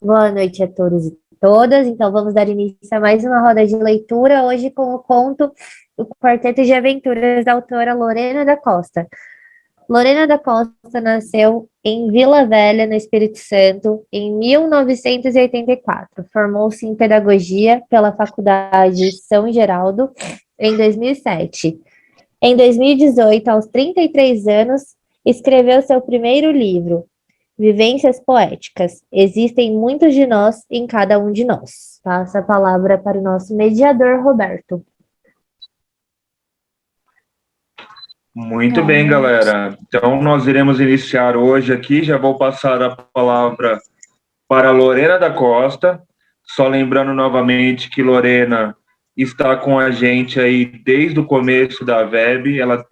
Boa noite a todos e todas. Então, vamos dar início a mais uma roda de leitura, hoje com o conto O Quarteto de Aventuras da autora Lorena da Costa. Lorena da Costa nasceu em Vila Velha, no Espírito Santo, em 1984. Formou-se em Pedagogia pela Faculdade São Geraldo em 2007. Em 2018, aos 33 anos, escreveu seu primeiro livro, Vivências Poéticas. Existem muitos de nós em cada um de nós. Passo a palavra para o nosso mediador, Roberto. Muito Boa bem, noite. galera. Então, nós iremos iniciar hoje aqui. Já vou passar a palavra para a Lorena da Costa. Só lembrando novamente que Lorena está com a gente aí desde o começo da web. Ela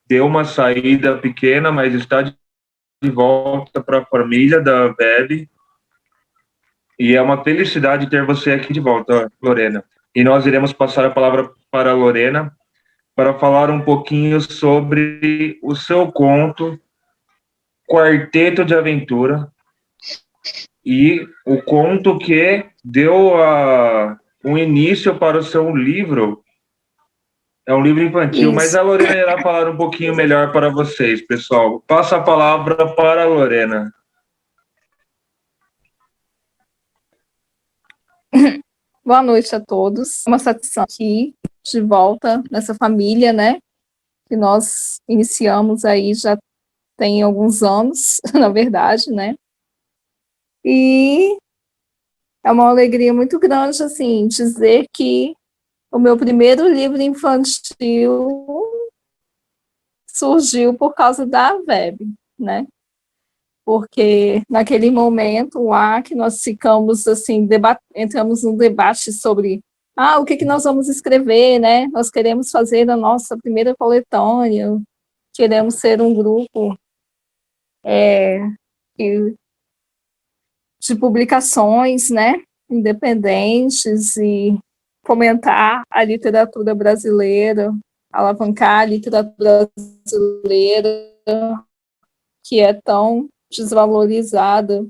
deu uma saída pequena, mas está de volta para a família da web. E é uma felicidade ter você aqui de volta, Lorena. E nós iremos passar a palavra para a Lorena para falar um pouquinho sobre o seu conto Quarteto de Aventura e o conto que deu um início para o seu livro. É um livro infantil, mas Isso. a Lorena irá falar um pouquinho melhor para vocês, pessoal. Passa a palavra para a Lorena. Boa noite a todos. É uma satisfação aqui de volta nessa família, né? Que nós iniciamos aí já tem alguns anos, na verdade, né? E é uma alegria muito grande, assim, dizer que o meu primeiro livro infantil surgiu por causa da web, né? Porque naquele momento lá que nós ficamos assim, entramos num debate sobre o que nós vamos escrever, né? Nós queremos fazer a nossa primeira coletânea, queremos ser um grupo de publicações, né? Independentes e fomentar a literatura brasileira, alavancar a literatura brasileira, que é tão desvalorizada.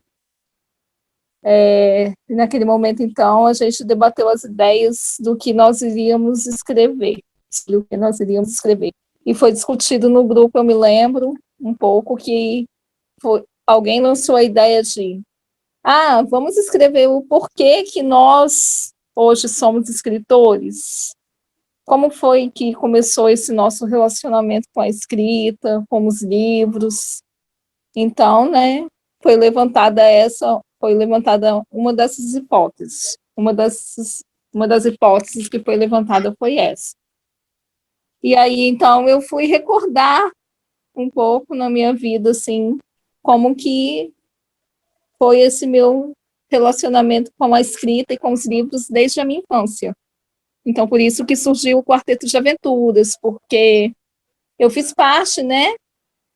Naquele momento, então, a gente debateu as ideias do que nós iríamos escrever, E foi discutido no grupo, eu me lembro um pouco, que alguém lançou a ideia de vamos escrever o porquê que nós hoje somos escritores. Como foi que começou esse nosso relacionamento com a escrita, com os livros? Então, né, foi levantada uma dessas hipóteses. Uma das hipóteses que foi levantada foi essa. E aí, então, eu fui recordar um pouco na minha vida, assim, como que foi esse meu relacionamento com a escrita e com os livros desde a minha infância. Então, por isso que surgiu o Quarteto de Aventuras, porque eu fiz parte, né,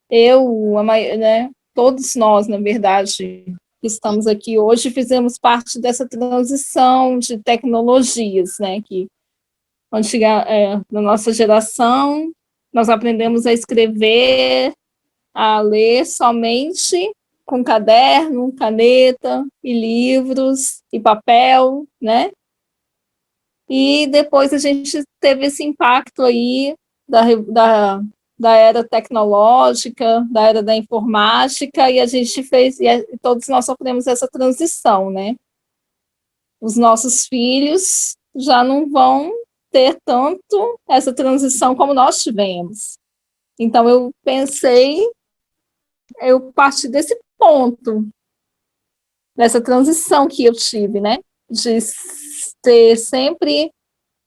né, todos nós, na verdade, que estamos aqui hoje, fizemos parte dessa transição de tecnologias, né, que na nossa geração, nós aprendemos a escrever, a ler somente com caderno, caneta e livros e papel, né? E depois a gente teve esse impacto aí da era tecnológica, da era da informática, e a gente fez, todos nós sofremos essa transição, né? Os nossos filhos já não vão ter tanto essa transição como nós tivemos. Então eu parti desse ponto, dessa transição que eu tive, né? De ter sempre,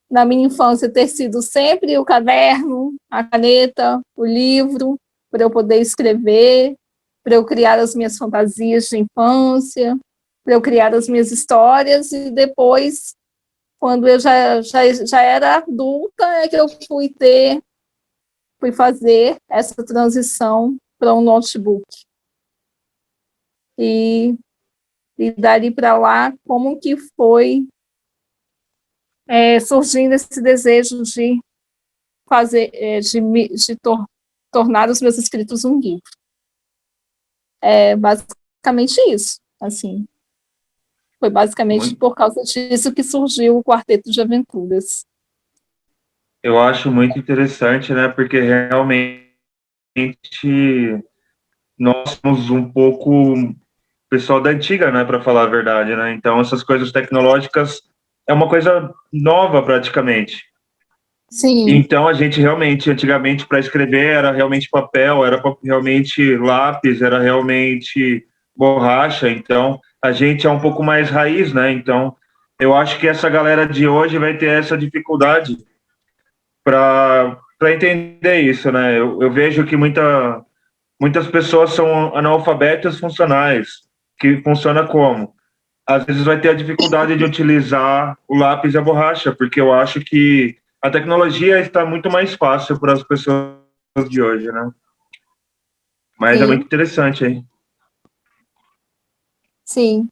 na minha infância, ter sido sempre o caderno, a caneta, o livro, para eu poder escrever, para eu criar as minhas fantasias de infância, para eu criar as minhas histórias, e depois, quando eu já era adulta, é que eu fui fazer essa transição para um notebook. E dali para lá, como que foi surgindo esse desejo de fazer, tornar os meus escritos um livro. É basicamente isso, assim. Foi basicamente por causa disso que surgiu o Quarteto de Aventuras. Eu acho muito interessante, né? Porque realmente nós somos um pouco pessoal da antiga, né? Para falar a verdade, né? Então, essas coisas tecnológicas é uma coisa nova praticamente. Sim, Então, a gente realmente, antigamente, para escrever, era realmente papel, era realmente lápis, era realmente borracha. Então, a gente é um pouco mais raiz, né? Então, eu acho que essa galera de hoje vai ter essa dificuldade para entender isso, né? Eu vejo que muitas pessoas são analfabetas funcionais, que funciona como? Às vezes vai ter a dificuldade de utilizar o lápis e a borracha, porque eu acho que a tecnologia está muito mais fácil para as pessoas de hoje, né? Mas é muito sim, interessante, hein? sim.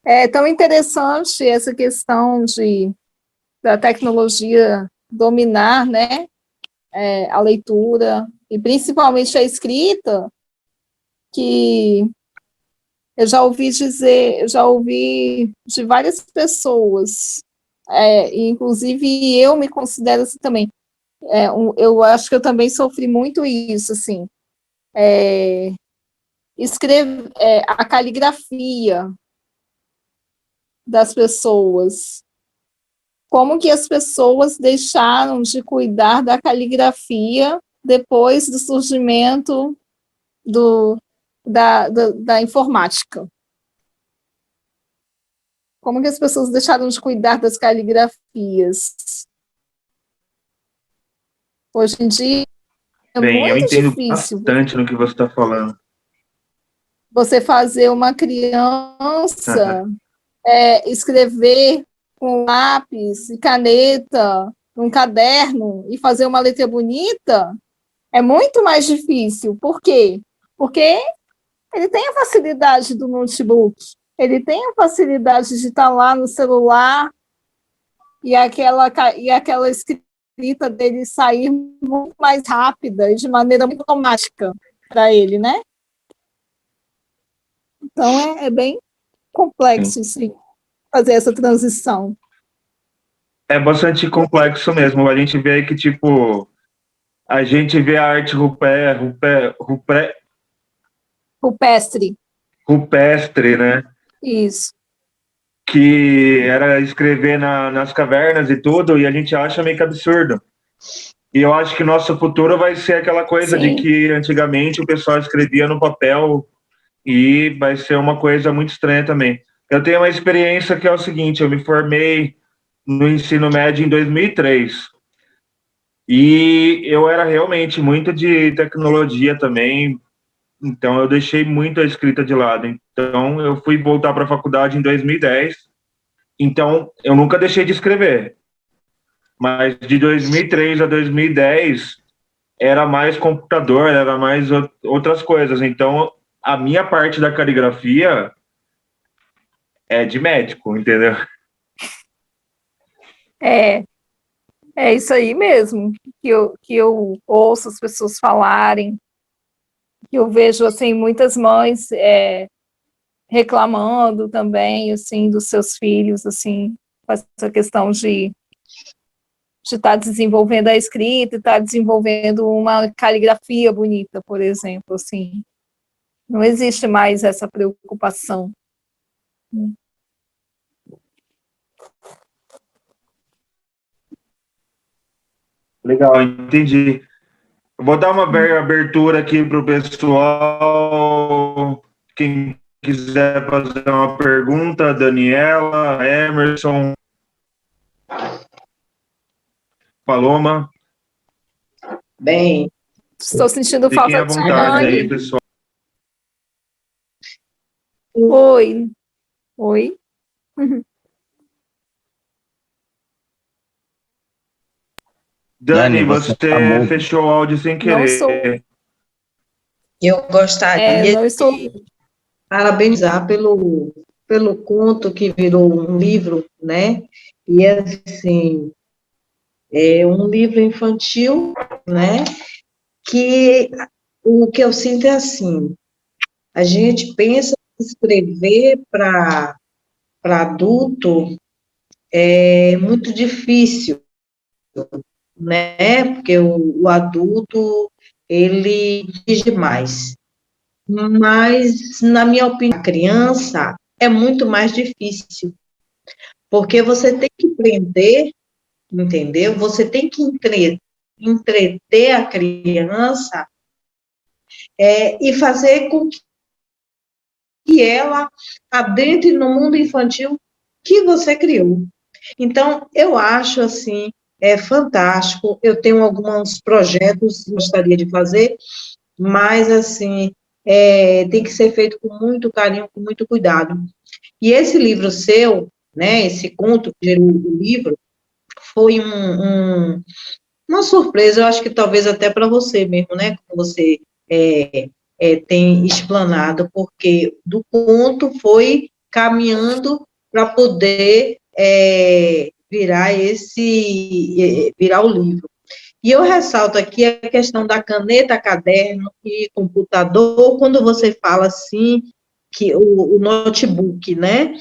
É tão interessante essa questão da tecnologia dominar, né, a leitura, e principalmente a escrita, que eu já ouvi de várias pessoas, e inclusive eu me considero assim também. Eu acho que eu também sofri muito isso, assim, escrever a caligrafia das pessoas. Como que as pessoas deixaram de cuidar da caligrafia depois do surgimento da informática? Como que as pessoas deixaram de cuidar das caligrafias? Hoje em dia é Bem, eu muito entendo difícil bastante no que você está falando. você fazer uma criança escrever com lápis e caneta num caderno e fazer uma letra bonita é muito mais difícil. Por quê? Porque ele tem a facilidade do notebook, ele tem a facilidade de estar lá no celular e aquela escrita dele sair muito mais rápida e de maneira muito automática para ele, né? Então é bem Sim. complexo, sim, fazer essa transição. É bastante complexo mesmo. A gente vê aí que, tipo, a gente vê a arte Rupestre, rupestre, né? isso. Que era escrever nas cavernas e tudo, e a gente acha meio que absurdo. E eu acho que nosso futuro vai ser aquela coisa de Sim, que antigamente o pessoal escrevia no papel e vai ser uma coisa muito estranha também. Eu tenho uma experiência que é o seguinte, eu me formei no ensino médio em 2003 e eu era realmente muito de tecnologia também, então eu deixei muito a escrita de lado. Então eu fui voltar para a faculdade em 2010. Então, eu nunca deixei de escrever, mas de 2003 a 2010 era mais computador, era mais outras coisas. Então, a minha parte da caligrafia é de médico, entendeu? é, é isso aí mesmo que eu ouço as pessoas falarem, que eu vejo assim muitas mães reclamando também assim dos seus filhos assim, com essa questão de estar desenvolvendo a escrita, estar desenvolvendo uma caligrafia bonita, por exemplo, assim. Não existe mais essa preocupação. Legal, entendi. Eu vou dar uma abertura aqui para o pessoal. Quem quiser fazer uma pergunta, Daniela, Emerson, Paloma, Bem, Estou sentindo fiquem falta à de vontade aí, Anne. pessoal. Oi, oi. Dani, Dani, você tá você mudo. fechou o áudio sem Não estou, querer. eu gostaria não estou. de parabenizar pelo conto que virou um livro, né? E assim, é um livro infantil, né? Que o que eu sinto é assim, a gente pensa escrever para adulto é muito difícil, né? Porque o adulto, ele diz demais. Mas, na minha opinião, a criança é muito mais difícil, porque você tem que prender, entendeu? Você tem que entreter a criança e fazer com que ela adentre no mundo infantil que você criou. Então, eu acho, assim, fantástico. Eu tenho alguns projetos que gostaria de fazer, mas, assim, tem que ser feito com muito carinho, com muito cuidado. E esse livro seu, né, esse conto que gerou o livro, foi uma surpresa, eu acho que talvez até para você mesmo, né, como você tem explanado, porque do conto foi caminhando para poder virar o livro. E eu ressalto aqui a questão da caneta, caderno e computador, quando você fala assim, que o notebook, né?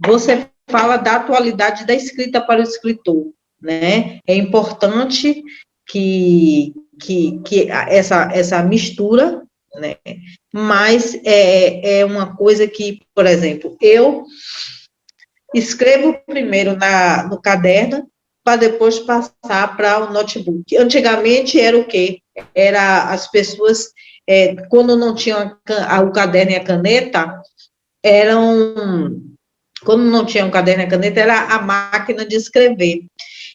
Você fala da atualidade da escrita para o escritor, né? É importante que essa mistura, né? Mas é uma coisa que, por exemplo, eu escrevo primeiro no caderno, para depois passar para o notebook. Antigamente era o quê? Era as pessoas, quando não tinham o caderno e a caneta, quando não tinha o caderno e a caneta, era a máquina de escrever.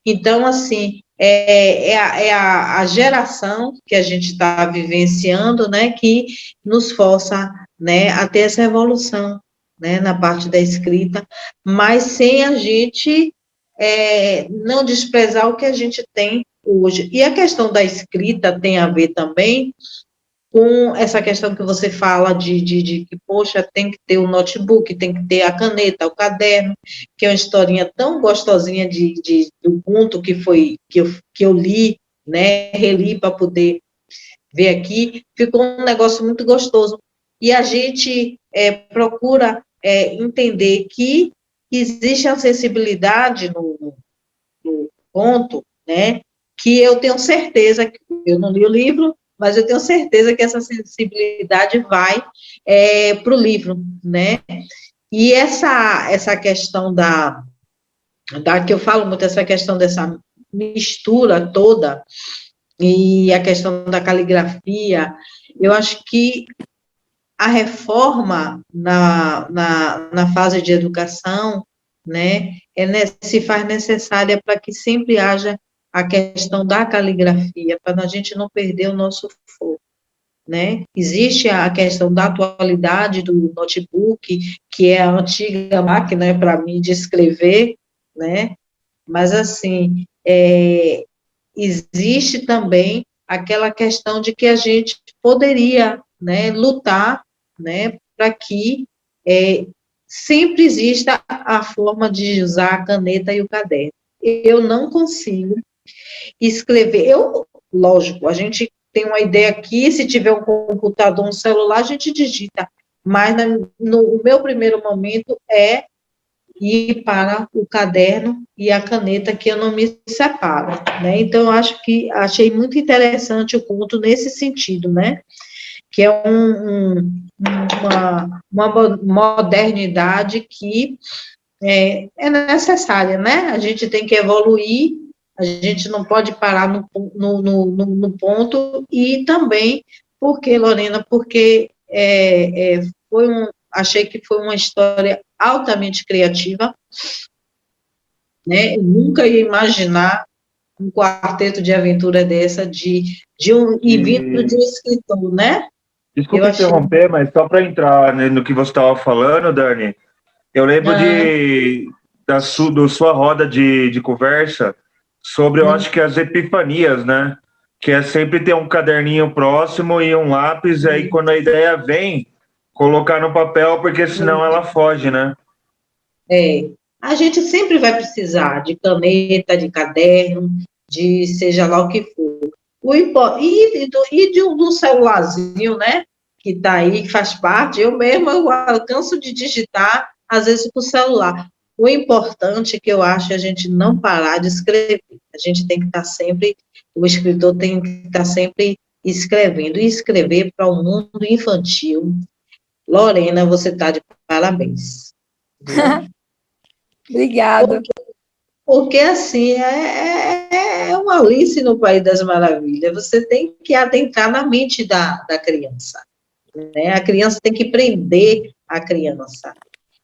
Então, assim, a geração que a gente está vivenciando, né, que nos força, né, a ter essa evolução, né, na parte da escrita, mas sem a gente não desprezar o que a gente tem hoje. E a questão da escrita tem a ver também com essa questão que você fala de que, poxa, tem que ter o notebook, tem que ter a caneta, o caderno, que é uma historinha tão gostosinha do conto que eu li, né, reli para poder ver aqui, ficou um negócio muito gostoso. E a gente procura entender que existe a sensibilidade no conto, né, que eu tenho certeza, que eu não li o livro, mas eu tenho certeza que essa sensibilidade vai para o livro, né, e essa questão que eu falo muito, essa questão dessa mistura toda, e a questão da caligrafia, eu acho que a reforma na fase de educação, né, se faz necessária para que sempre haja a questão da caligrafia, para a gente não perder o nosso foco, né? Existe a questão da atualidade do notebook, que é a antiga máquina para mim de escrever, né? Mas, assim, existe também aquela questão de que a gente poderia, né, lutar, né, para que sempre exista a forma de usar a caneta e o caderno. Eu não consigo escrever. Lógico, a gente tem uma ideia aqui, se tiver um computador, um celular, a gente digita, mas no meu primeiro momento é ir para o caderno e a caneta, que eu não me separo, né? Então, eu achei muito interessante o conto nesse sentido, né? Que é uma modernidade que é necessária, né? A gente tem que evoluir, a gente não pode parar no ponto, e também, Lorena, porque achei que foi uma história altamente criativa, né? Eu nunca ia imaginar um quarteto de aventura dessa, vindo de um escritor, né? Desculpa interromper, mas só para entrar, né, no que você estava falando, Dani, eu lembro da sua roda de conversa sobre, eu acho que as epifanias, né? Que é sempre ter um caderninho próximo e um lápis, aí quando a ideia vem, colocar no papel, porque senão ela foge, né? A gente sempre vai precisar de caneta, de caderno, de seja lá o que for. E de um celularzinho, né? que está aí, que faz parte, eu mesma eu alcanço de digitar, às vezes, por celular. O importante que eu acho é a gente não parar de escrever. A gente tem que estar sempre, o escritor tem que estar sempre escrevendo, e escrever para o mundo infantil. Lorena, você está de parabéns. Obrigada. Porque, assim, é uma Alice no País das Maravilhas. Você tem que adentrar na mente da criança, né? A criança tem que prender a criança.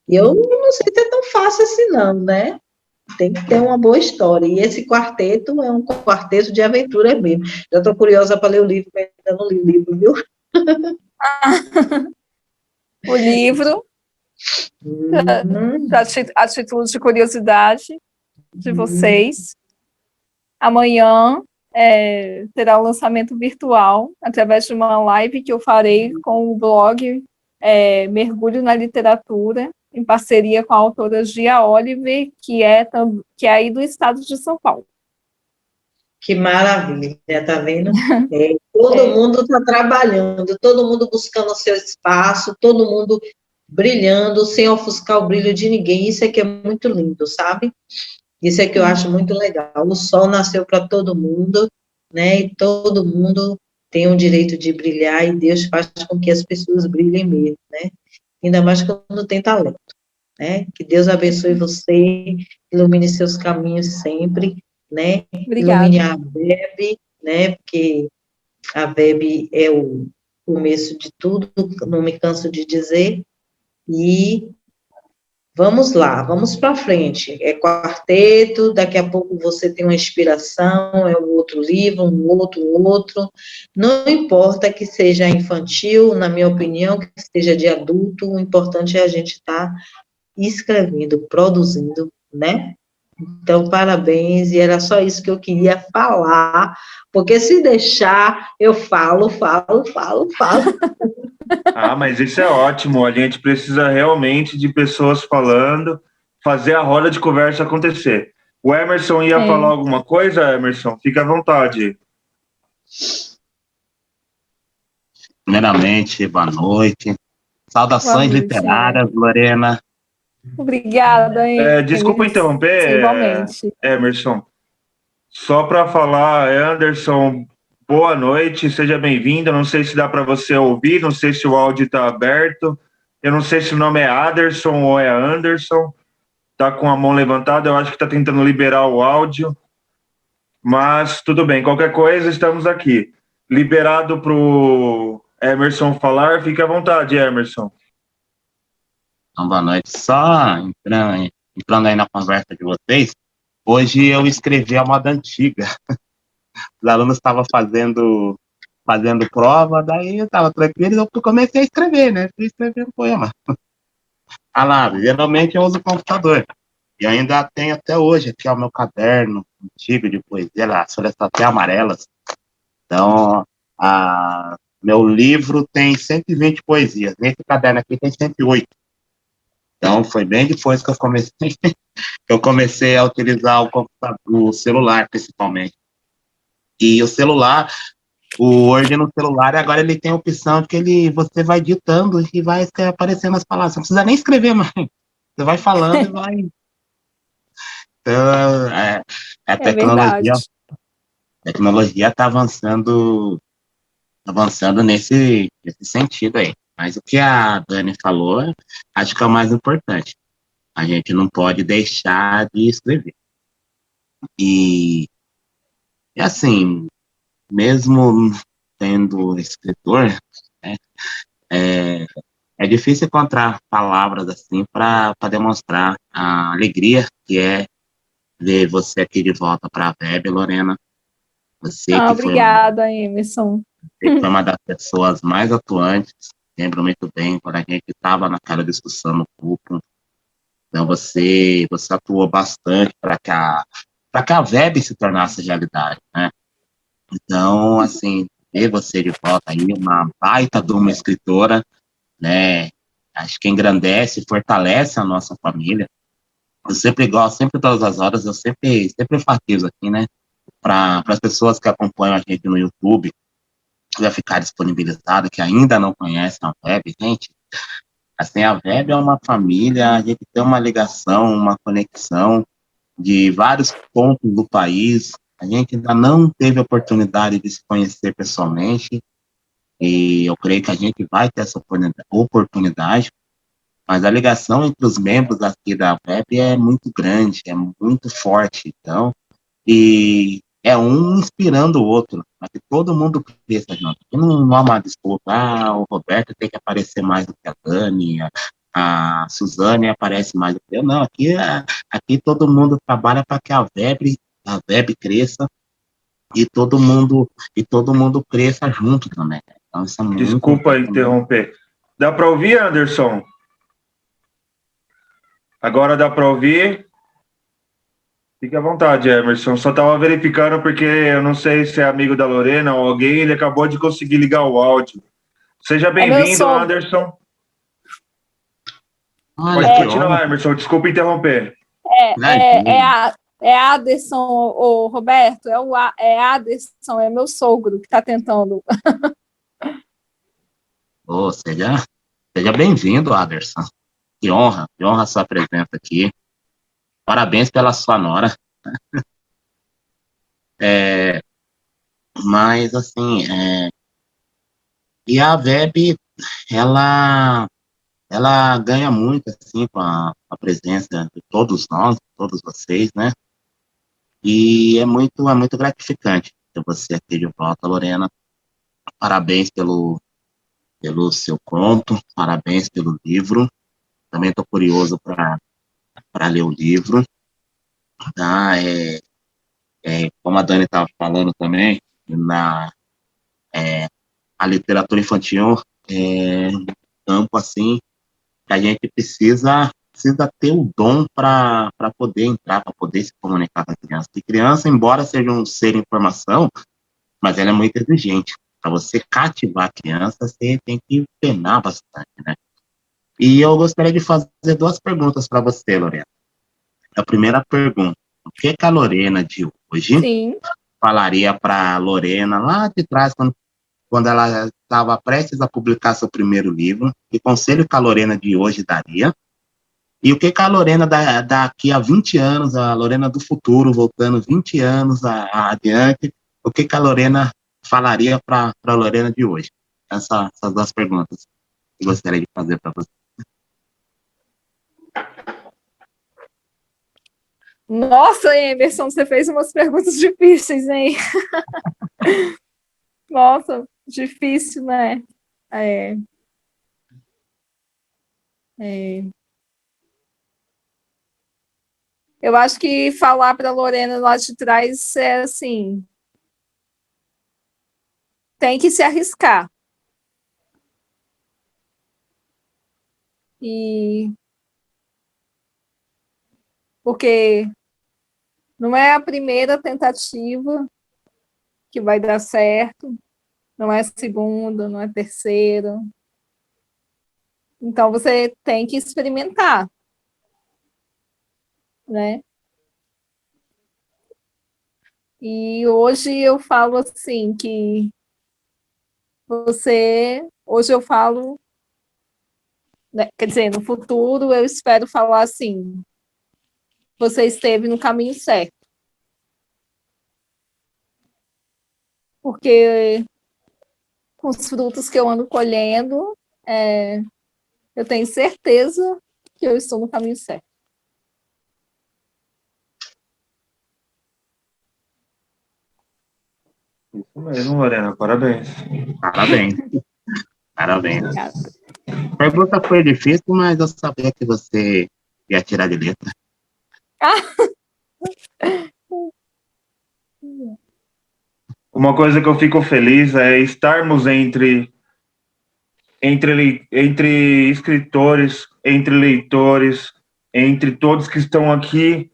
E eu não sei se é tão fácil assim, não, né? Tem que ter uma boa história. E esse quarteto é um quarteto de aventura mesmo. Já estou curiosa para ler o livro, mas ainda não li o livro, viu? O livro, Hum, a título de curiosidade de vocês, amanhã terá o lançamento virtual através de uma live que eu farei com o blog Mergulho na Literatura, em parceria com a autora Gia Oliver, que é aí do estado de São Paulo. que maravilha, tá vendo? Todo mundo está trabalhando, todo mundo buscando o seu espaço, todo mundo brilhando, sem ofuscar o brilho de ninguém. Isso é que é muito lindo, sabe? Isso é que eu acho muito legal. O sol nasceu para todo mundo, né? E todo mundo tem o direito de brilhar, e Deus faz com que as pessoas brilhem mesmo, né? Ainda mais quando tem talento, né? Que Deus abençoe você, ilumine seus caminhos sempre, né? Obrigada. Ilumine a Bebe, né? Porque a Bebe é o começo de tudo, não me canso de dizer, e vamos lá, vamos para frente. É quarteto, daqui a pouco você tem uma inspiração, é um outro livro, um outro. Não importa que seja infantil, na minha opinião, que seja de adulto, o importante é a gente estar escrevendo, produzindo, né? Então, parabéns, e era só isso que eu queria falar, porque se deixar, eu falo. Ah, mas isso é ótimo. A gente precisa realmente de pessoas falando, fazer a roda de conversa acontecer. O Emerson ia falar alguma coisa, Emerson? Fica à vontade. Primeiramente, boa noite. Saudações Boa noite, literárias, Lorena. Obrigada, Desculpa interromper, igualmente. Emerson. Só para falar, Anderson, boa noite, seja bem-vindo. Não sei se dá para você ouvir, não sei se o áudio está aberto. Eu não sei se o nome é Aderson ou é Anderson. Está com a mão levantada, eu acho que está tentando liberar o áudio. Mas tudo bem, qualquer coisa, estamos aqui. Liberado para o Emerson falar, fique à vontade, Emerson. Então, boa noite. Só entrando aí na conversa de vocês, hoje eu escrevi a moda antiga. Os alunos estavam fazendo prova, daí eu estava tranquilo e eu comecei a escrever, né? Fui escrever um poema. Ah lá, geralmente eu uso o computador. E ainda tenho até hoje aqui o meu caderno antigo de poesia, lá, as folhas estão até amarelas. Então, meu livro tem 120 poesias. Nesse caderno aqui tem 108. Então, foi bem depois que eu comecei a utilizar o computador, o celular, principalmente. E o celular, o Word no celular, agora ele tem a opção de que você vai ditando e vai aparecendo as palavras. Você não precisa nem escrever mais. Você vai falando e vai. Então, a Verdade. tecnologia está avançando nesse sentido aí. Mas o que a Dani falou, acho que é o mais importante. A gente não pode deixar de escrever. E assim, mesmo sendo escritor, né, é difícil encontrar palavras assim para demonstrar a alegria que é ver você aqui de volta para a Web, Lorena. Você que obrigada, Emerson. foi uma das pessoas mais atuantes. Lembro muito bem quando a gente estava naquela discussão no grupo. Então você atuou bastante para que a Web se tornasse realidade, né? Então, assim, ter você de volta aí, uma baita de uma escritora, né? Acho que engrandece, fortalece a nossa família. Eu sempre gosto, sempre todas as horas, eu sempre enfatizo aqui, né? Para as pessoas que acompanham a gente no YouTube, vai ficar disponibilizado, que ainda não conhecem a Web, gente, assim, a Web é uma família, a gente tem uma ligação, uma conexão de vários pontos do país, a gente ainda não teve a oportunidade de se conhecer pessoalmente, e eu creio que a gente vai ter essa oportunidade, mas a ligação entre os membros aqui da Web é muito grande, é muito forte, então, e é um inspirando o outro, para que todo mundo cresça junto. E não há uma desculpa, o Roberto tem que aparecer mais do que a Dani, a Suzane aparece mais do que eu. Não, aqui todo mundo trabalha para que a Web cresça e todo mundo cresça junto também. Então, isso é muito Desculpa importante. interromper. Dá para ouvir, Anderson? Agora dá para ouvir? Fique à vontade, Emerson. Só estava verificando porque eu não sei se é amigo da Lorena ou alguém, ele acabou de conseguir ligar o áudio. Seja bem-vindo, Anderson. Olha, Pode continuar, Emerson. Desculpa interromper. É Aderson, o Roberto, é Aderson, é meu sogro que está tentando. Seja bem-vindo, Aderson. Que honra a sua presença aqui. Parabéns pela sua nora. Mas, assim, e a Web, ela ganha muito, assim, com a presença de todos nós, todos vocês, né? E é muito gratificante ter você aqui de volta, Lorena. Parabéns pelo seu conto, parabéns pelo livro. Também estou curioso para ler o livro. Tá? Como a Dani estava falando também, a literatura infantil é um campo assim que a gente precisa ter o dom para poder entrar, para poder se comunicar com a criança. E criança, embora seja um ser em formação, mas ela é muito exigente. Para você cativar a criança, você tem que penar bastante, né? E eu gostaria de fazer 2 perguntas para você, Lorena. A primeira pergunta: o que a Lorena de hoje falaria para a Lorena lá de trás, quando ela estava prestes a publicar seu primeiro livro? Que conselho que a Lorena de hoje daria? E o que a Lorena daqui a 20 anos, a Lorena do futuro, voltando 20 anos adiante, o que a Lorena falaria para a Lorena de hoje? Essas 2 perguntas que eu gostaria de fazer para você. Nossa, Emerson, você fez umas perguntas difíceis, hein? Nossa, difícil, né? Eu acho que falar para a Lorena lá de trás é assim, tem que se arriscar. Porque não é a primeira tentativa que vai dar certo, não é a segunda, não é a terceira. Então, você tem que experimentar, né? E hoje eu falo assim, hoje eu falo, né, quer dizer, no futuro eu espero falar assim, você esteve no caminho certo. Porque com os frutos que eu ando colhendo, eu tenho certeza que eu estou no caminho certo. Isso mesmo, Lorena. Parabéns. Parabéns. A pergunta foi difícil, mas eu sabia que você ia tirar de letra. Uma coisa que eu fico feliz é estarmos entre escritores, entre leitores, entre todos que estão aqui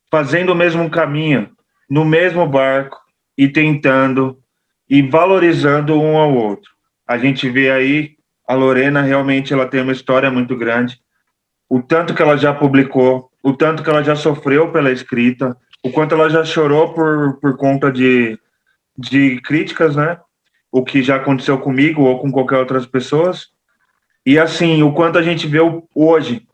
fazendo o mesmo caminho, no mesmo barco e tentando e valorizando um ao outro. A gente vê aí a Lorena, realmente ela tem uma história muito grande, o tanto que ela já publicou, o tanto que ela já sofreu pela escrita, o quanto ela já chorou por conta de críticas, né? o que já aconteceu comigo ou com qualquer outras pessoas. E assim, o quanto a gente vê hoje,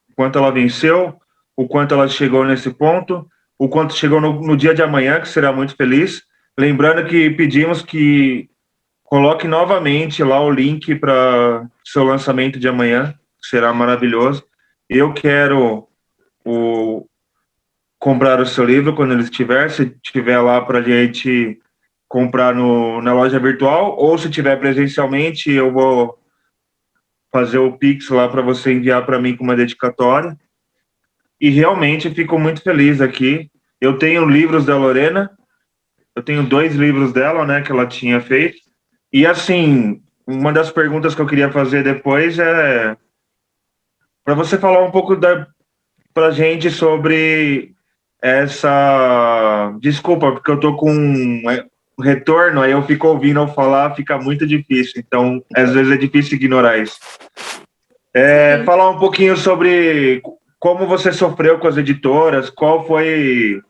o quanto ela venceu, o quanto ela chegou nesse ponto, o quanto chegou no dia de amanhã, que será muito feliz. Lembrando que pedimos que coloque novamente lá o link para seu lançamento de amanhã, que será maravilhoso. Eu quero comprar o seu livro quando ele estiver, se tiver lá para a gente comprar na loja virtual, ou se tiver presencialmente, eu vou fazer o Pix lá para você enviar para mim com uma dedicatória. E realmente fico muito feliz aqui. Eu tenho livros da Lorena, eu tenho 2 livros dela, né, que ela tinha feito. E assim, uma das perguntas que eu queria fazer depois é para você falar um pouco para gente sobre essa. Desculpa, porque eu tô com um retorno, aí eu fico ouvindo eu falar, fica muito difícil. Então, às vezes é difícil ignorar isso. Falar um pouquinho sobre como você sofreu com as editoras, qual foi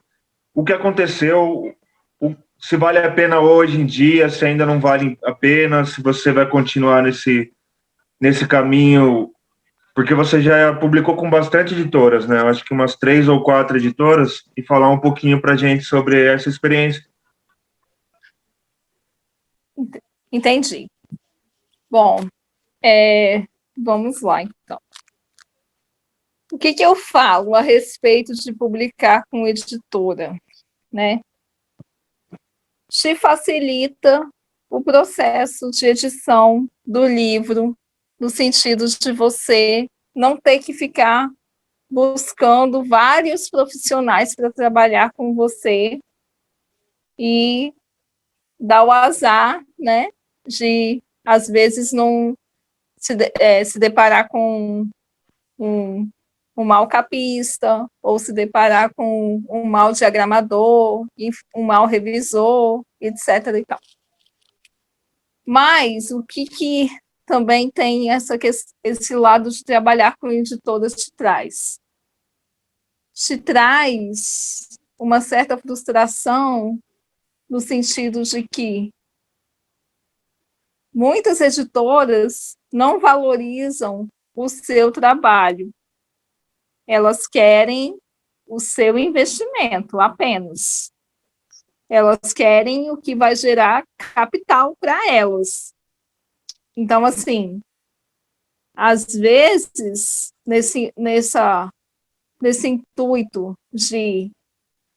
o que aconteceu, se vale a pena hoje em dia, se ainda não vale a pena, se você vai continuar nesse caminho, porque você já publicou com bastante editoras, né? Eu acho que umas 3 ou 4 editoras, e falar um pouquinho para a gente sobre essa experiência. Entendi. Bom, vamos lá, então. O que eu falo a respeito de publicar com editora, né? Te facilita o processo de edição do livro, no sentido de você não ter que ficar buscando vários profissionais para trabalhar com você e dar o azar, né, de, às vezes, não se deparar com um mau capista, ou se deparar com um mau diagramador, um mau revisor, etc. e tal. Mas o que também tem esse lado de trabalhar com editoras te traz? Te traz uma certa frustração no sentido de que muitas editoras não valorizam o seu trabalho. Elas querem o seu investimento apenas. Elas querem o que vai gerar capital para elas. Então, assim, às vezes, nesse intuito de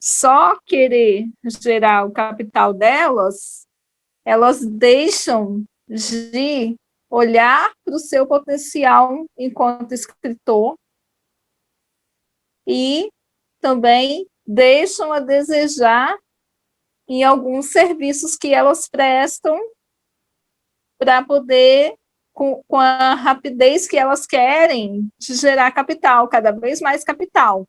só querer gerar o capital delas, elas deixam de olhar para o seu potencial enquanto escritor e também deixam a desejar em alguns serviços que elas prestam para poder, com a rapidez que elas querem, de gerar capital, cada vez mais capital.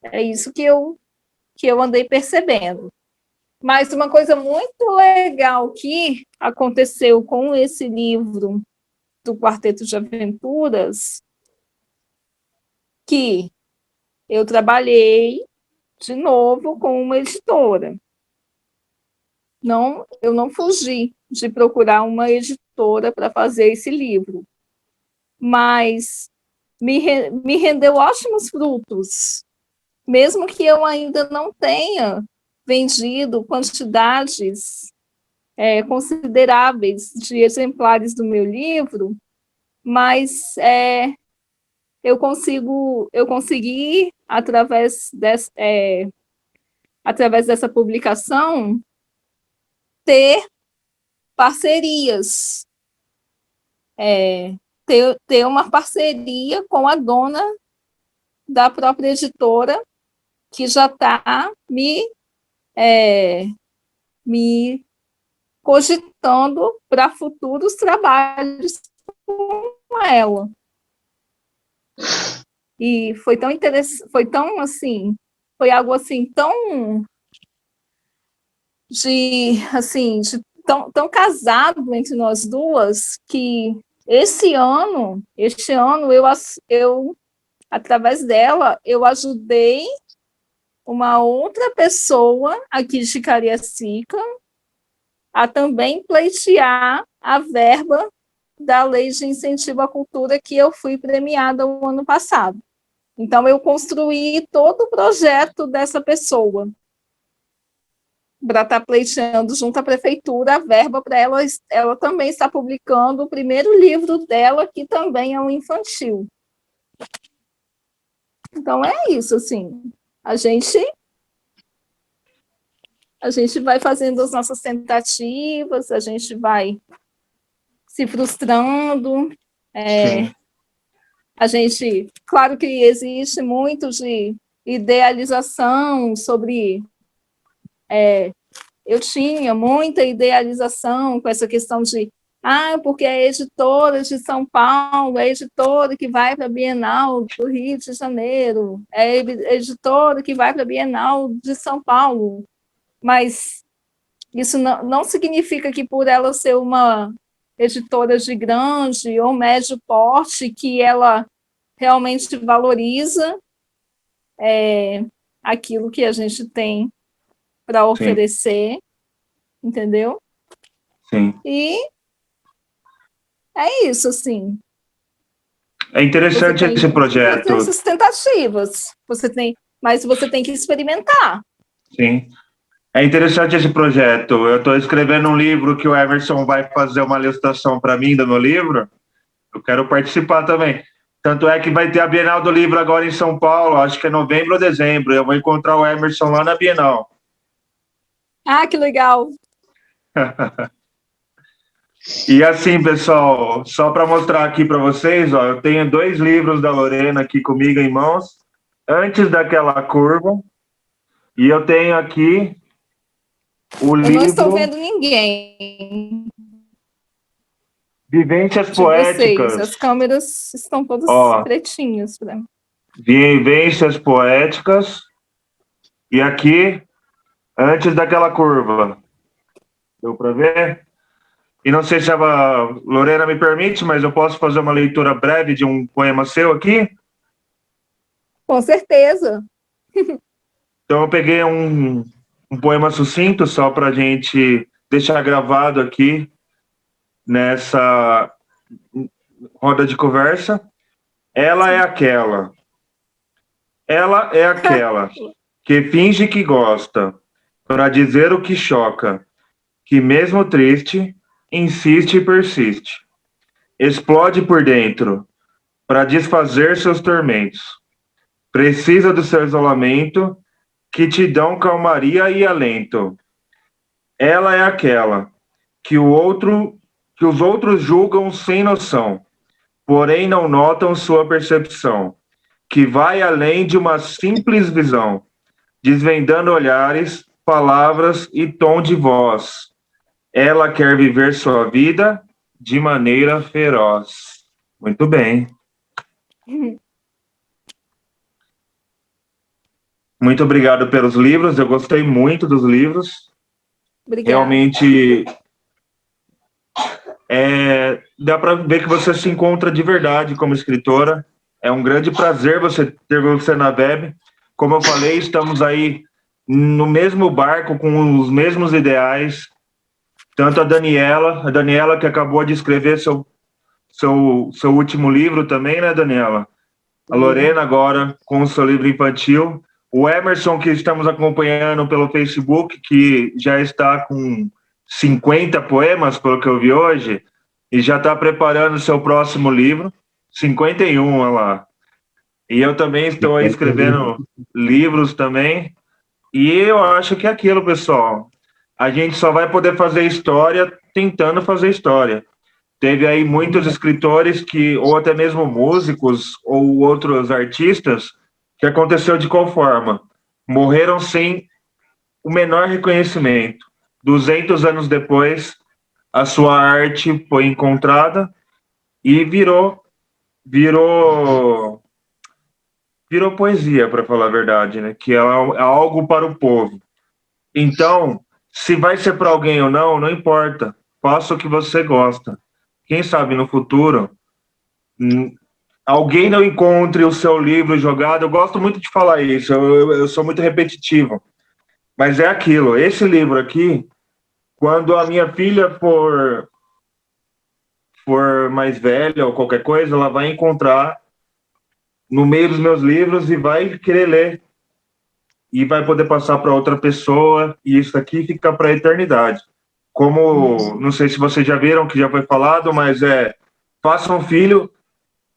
É isso que eu andei percebendo. Mas uma coisa muito legal que aconteceu com esse livro do Quarteto de Aventuras, que eu trabalhei de novo com uma editora. Eu não fugi de procurar uma editora para fazer esse livro, mas me rendeu ótimos frutos, mesmo que eu ainda não tenha vendido quantidades consideráveis de exemplares do meu livro, mas eu consegui, através dessa publicação, ter parcerias, ter uma parceria com a dona da própria editora, que já está me cogitando para futuros trabalhos com ela. E foi tão interessante, foi algo assim tão tão casado entre nós duas, que este ano eu através dela eu ajudei uma outra pessoa aqui de Cariacica a também pleitear a verba da Lei de Incentivo à Cultura que eu fui premiada o ano passado. Então, eu construí todo o projeto dessa pessoa para estar pleiteando junto à prefeitura a verba para ela também está publicando o primeiro livro dela, que também é um infantil. Então, é isso, assim, a gente vai fazendo as nossas tentativas, a gente vai se frustrando, a gente, claro que existe muito de idealização sobre, eu tinha muita idealização com essa questão de, porque é editora de São Paulo, é editora que vai para a Bienal do Rio de Janeiro, é editora que vai para a Bienal de São Paulo, mas isso não significa que por ela ser uma editora de grande ou médio porte, que ela realmente valoriza aquilo que a gente tem para oferecer, entendeu? Sim. E é isso, assim. É interessante esse projeto. Você tem essas tentativas, mas você tem que experimentar. Sim. É interessante esse projeto. Eu estou escrevendo um livro que o Emerson vai fazer uma ilustração para mim do meu livro. Eu quero participar também. Tanto é que vai ter a Bienal do Livro agora em São Paulo, acho que é novembro ou dezembro. Eu vou encontrar o Emerson lá na Bienal. Que legal! E assim, pessoal, só para mostrar aqui para vocês, ó, eu tenho 2 livros da Lorena aqui comigo em mãos, Antes daquela Curva, e eu tenho aqui o livro... Eu não estou vendo ninguém. Vivências Poéticas. Vocês. As câmeras estão todas pretinhas para mim. Vivências Poéticas, e aqui, Antes daquela Curva. Deu para ver? E não sei se a Lorena me permite, mas eu posso fazer uma leitura breve de um poema seu aqui? Com certeza. Então eu peguei um poema sucinto, só para a gente deixar gravado aqui, nessa roda de conversa. Ela é aquela que finge que gosta, para dizer o que choca, que mesmo triste, insiste e persiste. Explode por dentro, para desfazer seus tormentos. Precisa do seu isolamento, que te dão calmaria e alento. Ela é aquela que os outros julgam sem noção, porém não notam sua percepção, que vai além de uma simples visão, desvendando olhares, palavras e tom de voz. Ela quer viver sua vida de maneira feroz. Muito bem. Muito obrigado pelos livros, eu gostei muito dos livros. Obrigada. Realmente, dá para ver que você se encontra de verdade como escritora. É um grande prazer ter você na Web. Como eu falei, estamos aí no mesmo barco, com os mesmos ideais. Tanto a Daniela que acabou de escrever seu último livro também, né, Daniela? A Lorena agora com o seu livro infantil. O Emerson, que estamos acompanhando pelo Facebook, que já está com 50 poemas, pelo que eu vi hoje, e já está preparando o seu próximo livro, 51, olha lá. E eu também estou aí escrevendo livros também, e eu acho que é aquilo, pessoal. A gente só vai poder fazer história tentando fazer história. Teve aí muitos escritores ou até mesmo músicos, ou outros artistas, que aconteceu de qual forma? Morreram sem o menor reconhecimento. 200 anos depois, a sua arte foi encontrada e virou poesia, para falar a verdade, né? Que é algo para o povo. Então, se vai ser para alguém ou não, não importa. Faça o que você gosta. Quem sabe no futuro alguém não encontre o seu livro jogado. Eu gosto muito de falar isso, eu sou muito repetitivo. Mas é aquilo, esse livro aqui Quando a minha filha for mais velha ou qualquer coisa, ela vai encontrar no meio dos meus livros e vai querer ler. E vai poder passar para outra pessoa, e isso aqui fica para a eternidade. Como, não sei se vocês já viram, que já foi falado, mas faça um filho,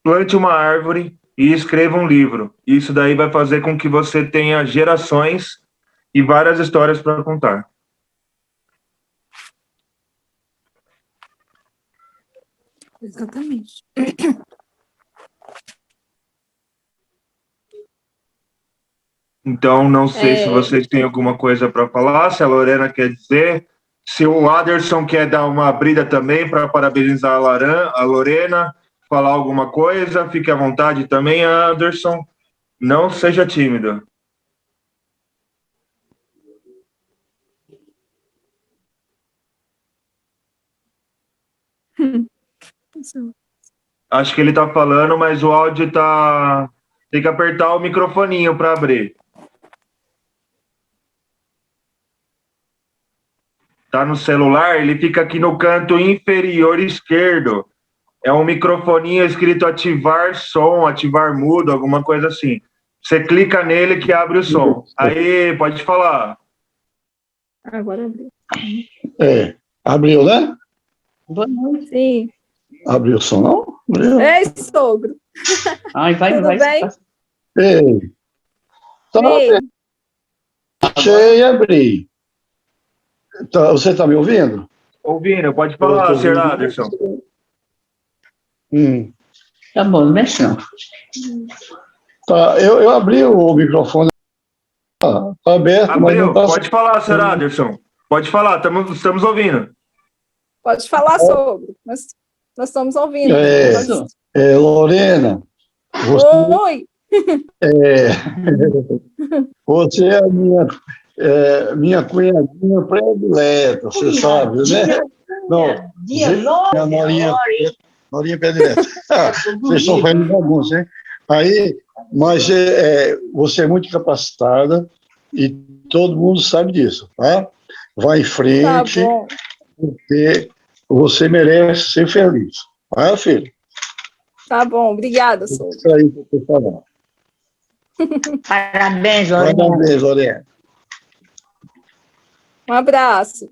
plante uma árvore e escreva um livro. Isso daí vai fazer com que você tenha gerações e várias histórias para contar. Exatamente. Então, não sei se vocês têm alguma coisa para falar, se a Lorena quer dizer, se o Aderson quer dar uma brida também para parabenizar a Lorena, falar alguma coisa, fique à vontade também, Aderson. Não seja tímido. Acho que ele está falando, mas o áudio tá. Tem que apertar o microfoninho para abrir. Tá no celular, ele fica aqui no canto inferior esquerdo. É um microfoninho escrito ativar som, ativar mudo, alguma coisa assim. Você clica nele que abre o som. Aí, pode falar. Agora abriu. Abriu, né? Boa noite. Sim. Abriu o som, não? Abriu. Ei, sogro. Ai, Tudo bem? Ei. Sim. Achei e abri. Tá, você está me ouvindo? Ouvindo, pode falar, Sr. Aderson. Tá bom, mexe não. Tá, eu abri o microfone. Tá aberto, Abriu. mas não está... Pode falar, Sr. Aderson. Pode falar, estamos ouvindo. Pode falar, sogro. Nós estamos ouvindo. Lorena, Oi! você é a minha cunhadinha predileta, você sabe, né? Não, minha Norinha predileta. Vocês estão fazendo bagunça, hein? Aí, mas você é muito capacitada e todo mundo sabe disso, tá? Vai em frente, tá bom. Porque você merece ser feliz, tá, filho? Tá bom, obrigada, sogro. Isso aí que eu tô falando. Parabéns, Lorena. Parabéns, Lorena. Um abraço.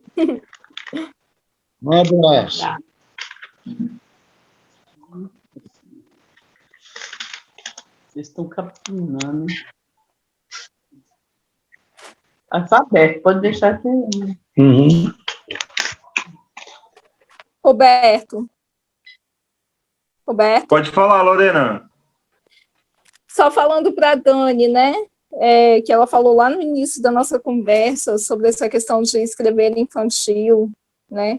Um abraço. Vocês estão capinando. Tá aberto, pode deixar aqui. Uhum. Roberto. Pode falar, Lorena. Só falando para a Dani, né? Que ela falou lá no início da nossa conversa sobre essa questão de escrever infantil, né?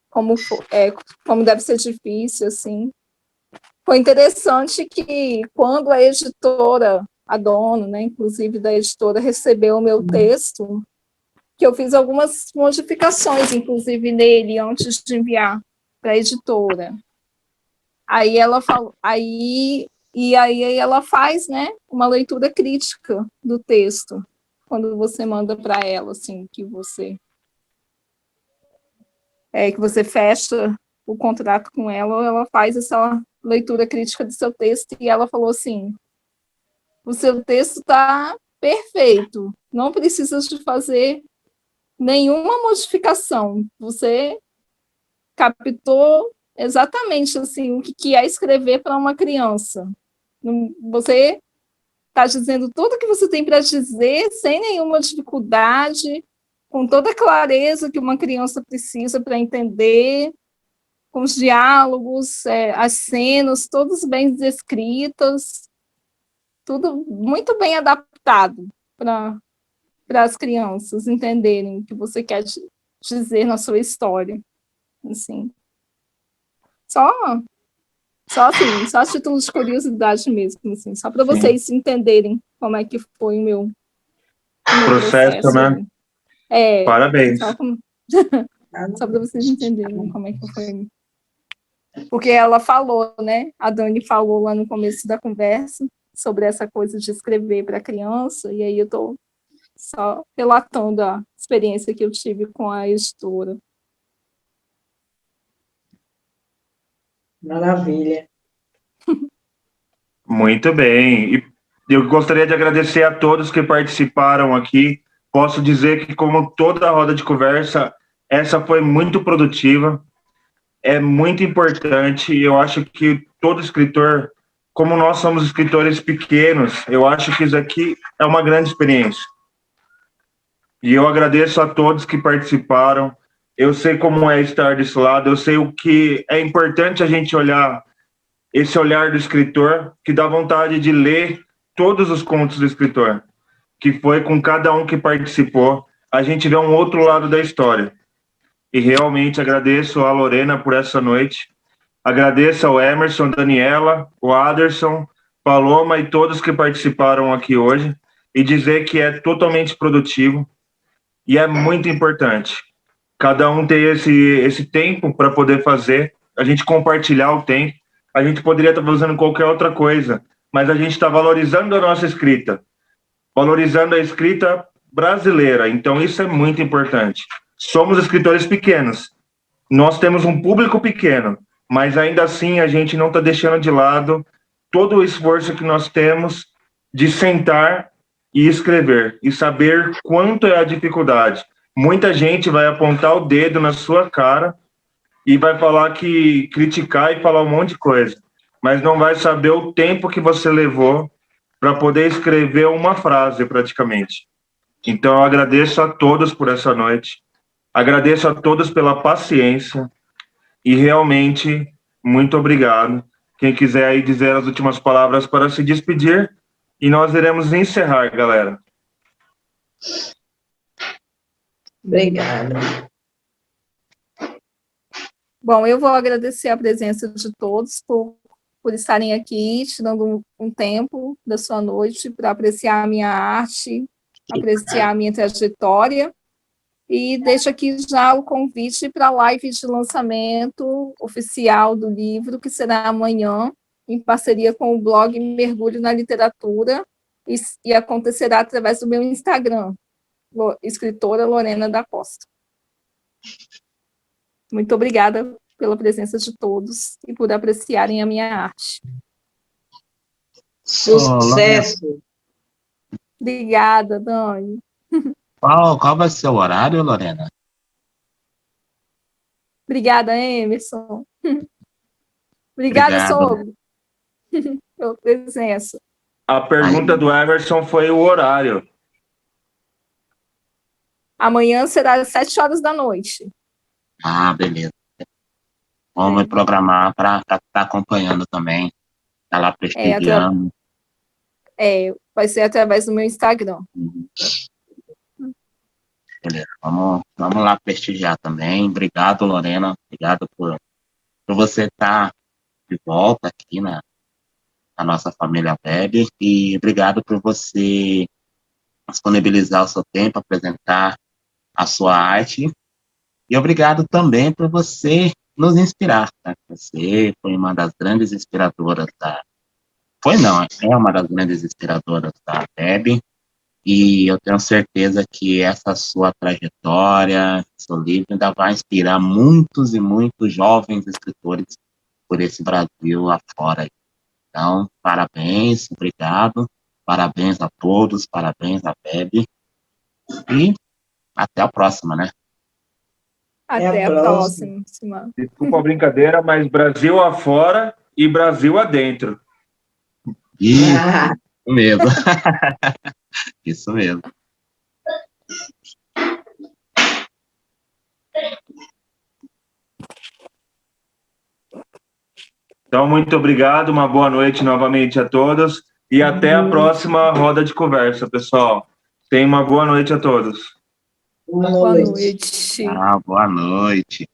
Como deve ser difícil, assim. Foi interessante que quando a editora, a dona, né, inclusive da editora, recebeu o meu texto, que eu fiz algumas modificações, inclusive nele, antes de enviar para a editora. Aí ela falou, aí ela faz, né, uma leitura crítica do texto, quando você manda para ela, assim, que você fecha o contrato com ela, ela faz essa leitura crítica do seu texto, e ela falou assim: o seu texto está perfeito, não precisa de fazer nenhuma modificação, você captou exatamente assim, o que é escrever para uma criança. Você está dizendo tudo que você tem para dizer, sem nenhuma dificuldade, com toda a clareza que uma criança precisa para entender, com os diálogos, as cenas, todas bem descritas, tudo muito bem adaptado para as crianças entenderem o que você quer dizer na sua história. Assim. Só assim, só a título de curiosidade mesmo, assim, só para vocês entenderem como é que foi o meu processo, né? Parabéns. Só para vocês entenderem como é que foi. Porque ela falou, né? A Dani falou lá no começo da conversa sobre essa coisa de escrever para criança, e aí eu estou só relatando a experiência que eu tive com a editora. Maravilha. Muito bem. E eu gostaria de agradecer a todos que participaram aqui. Posso dizer que, como toda a roda de conversa, essa foi muito produtiva, é muito importante. E eu acho que todo escritor, como nós somos escritores pequenos, eu acho que isso aqui é uma grande experiência. E eu agradeço a todos que participaram. Eu sei como é estar desse lado, eu sei o que é importante a gente olhar, esse olhar do escritor, que dá vontade de ler todos os contos do escritor, que foi com cada um que participou, a gente vê um outro lado da história. E realmente agradeço a Lorena por essa noite, agradeço ao Emerson, Daniela, o Aderson, Paloma e todos que participaram aqui hoje, e dizer que é totalmente produtivo e é muito importante. Cada um ter esse tempo para poder fazer, a gente compartilhar o tempo. A gente poderia estar fazendo qualquer outra coisa, mas a gente está valorizando a nossa escrita, valorizando a escrita brasileira. Então, isso é muito importante. Somos escritores pequenos, nós temos um público pequeno, mas ainda assim a gente não está deixando de lado todo o esforço que nós temos de sentar e escrever, e saber quanto é a dificuldade. Muita gente vai apontar o dedo na sua cara e vai falar que criticar e falar um monte de coisa, mas não vai saber o tempo que você levou para poder escrever uma frase, praticamente. Então, eu agradeço a todos por essa noite, agradeço a todos pela paciência e realmente muito obrigado. Quem quiser aí dizer as últimas palavras para se despedir, e nós iremos encerrar, galera. Obrigada. Bom, eu vou agradecer a presença de todos por estarem aqui, tirando um tempo da sua noite para apreciar a minha arte, apreciar a minha trajetória, e deixo aqui já o convite para a live de lançamento oficial do livro, que será amanhã, em parceria com o blog Mergulho na Literatura, e acontecerá através do meu Instagram, escritora Lorena da Costa. Muito obrigada pela presença de todos e por apreciarem a minha arte. Sucesso! Obrigada, Dani. Qual vai ser o horário, Lorena? Obrigada, Emerson. Obrigada, Obrigado. Sogro, pela presença. A pergunta do Emerson foi o horário. Amanhã será às 7 horas da noite. Ah, beleza. Vamos me programar para estar acompanhando também. Tá lá prestigiando. Vai ser através do meu Instagram. Beleza. Vamos lá prestigiar também. Obrigado, Lorena. Obrigado por você estar de volta aqui na nossa família web. E obrigado por você disponibilizar o seu tempo, apresentar a sua arte. E obrigado também por você nos inspirar. Tá? Você foi uma das grandes inspiradoras é uma das grandes inspiradoras da web. E eu tenho certeza que essa sua trajetória, seu livro, ainda vai inspirar muitos e muitos jovens escritores por esse Brasil afora. Então, parabéns, obrigado, parabéns a todos, parabéns à web. E até a próxima, né? Até a próxima. Desculpa a brincadeira, mas Brasil afora e Brasil adentro. Isso mesmo. Isso mesmo. Então, muito obrigado, uma boa noite novamente a todos e até a próxima roda de conversa, pessoal. Tenha uma boa noite a todos. Boa Boa noite. noite. Boa noite.